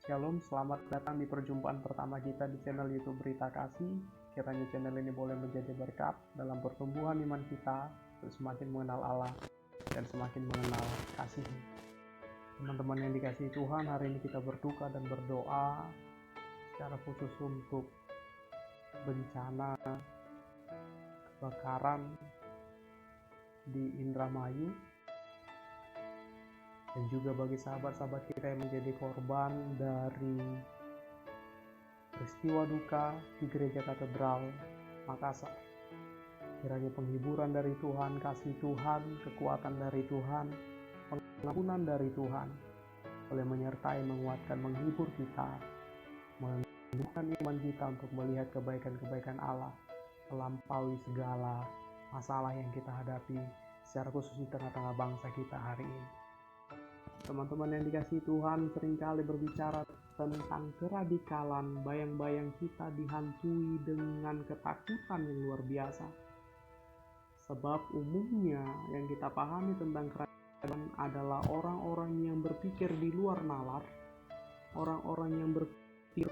Shalom, selamat datang di perjumpaan pertama kita di channel YouTube Berita Kasih. Kiranya channel ini boleh menjadi berkat dalam pertumbuhan iman kita untuk semakin mengenal Allah dan semakin mengenal kasih. Teman-teman yang dikasihi Tuhan, hari ini kita berduka dan berdoa secara khusus untuk bencana kebakaran di Indramayu, dan juga bagi sahabat-sahabat kita yang menjadi korban dari peristiwa duka di Gereja Katedral Makassar. Kiranya penghiburan dari Tuhan, kasih Tuhan, kekuatan dari Tuhan, pengampunan dari Tuhan boleh menyertai, menguatkan, menghibur kita, menumbuhkan iman kita untuk melihat kebaikan-kebaikan Allah melampaui segala masalah yang kita hadapi, secara khusus di tengah-tengah bangsa kita hari ini. Teman-teman yang dikasihi Tuhan, seringkali berbicara tentang keradikalan, bayang-bayang kita dihantui dengan ketakutan yang luar biasa. Sebab umumnya yang kita pahami tentang keradikalan adalah orang-orang yang berpikir di luar nalar, orang-orang yang berpikir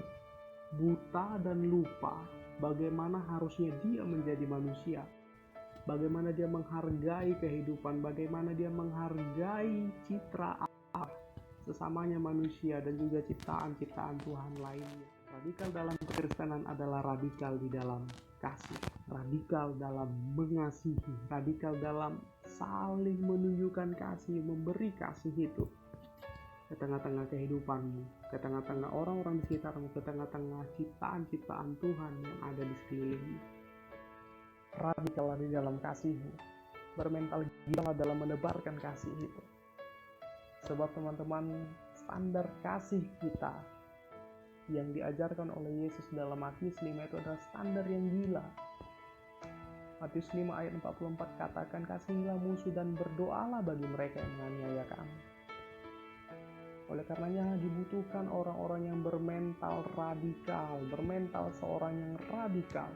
buta dan lupa bagaimana harusnya dia menjadi manusia, bagaimana dia menghargai kehidupan, bagaimana dia menghargai citra sesamanya manusia dan juga ciptaan-ciptaan Tuhan lainnya. Radikal dalam kekristenan adalah radikal di dalam kasih, radikal dalam mengasihi, radikal dalam saling menunjukkan kasih, memberi kasih itu ke tengah-tengah kehidupanmu, ke tengah-tengah orang-orang di sekitarmu, ke tengah-tengah ciptaan-ciptaan Tuhan yang ada di sekelilingmu. Radikal di dalam kasihmu, bermental gila dalam menebarkan kasih itu. Sebab teman-teman, standar kasih kita yang diajarkan oleh Yesus dalam Matius 5 itu adalah standar yang gila. Matius 5 ayat 44 katakan, kasihilah musuh dan berdoalah bagi mereka yang menganiaya kamu. Oleh karenanya dibutuhkan orang-orang yang bermental radikal, bermental seorang yang radikal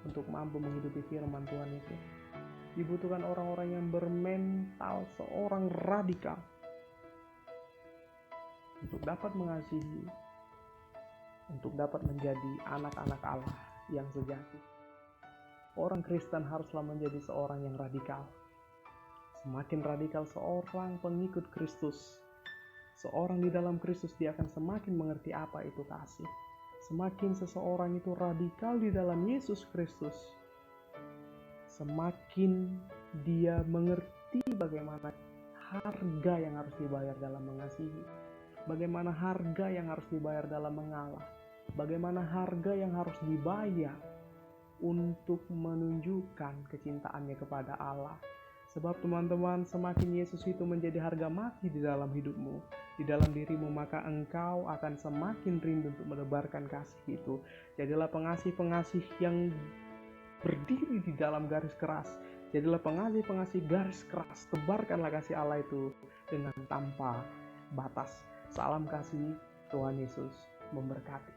untuk mampu menghidupi firman Tuhan itu. Dibutuhkan orang-orang yang bermental seorang radikal untuk dapat mengasihi, untuk dapat menjadi anak-anak Allah yang sejati. Orang Kristen haruslah menjadi seorang yang radikal. Semakin radikal seorang pengikut Kristus, seorang di dalam Kristus, dia akan semakin mengerti apa itu kasih. Semakin seseorang itu radikal di dalam Yesus Kristus, semakin dia mengerti bagaimana harga yang harus dibayar dalam mengasihi, bagaimana harga yang harus dibayar dalam mengalah, bagaimana harga yang harus dibayar untuk menunjukkan kecintaannya kepada Allah. Sebab teman-teman, semakin Yesus itu menjadi harga mati di dalam hidupmu, di dalam dirimu, maka engkau akan semakin rindu untuk menebarkan kasih itu. Jadilah pengasih-pengasih yang berdiri di dalam garis keras. Jadilah pengasih-pengasih garis keras. Tebarkanlah kasih Allah itu dengan tanpa batas. Salam kasih, Tuhan Yesus memberkati.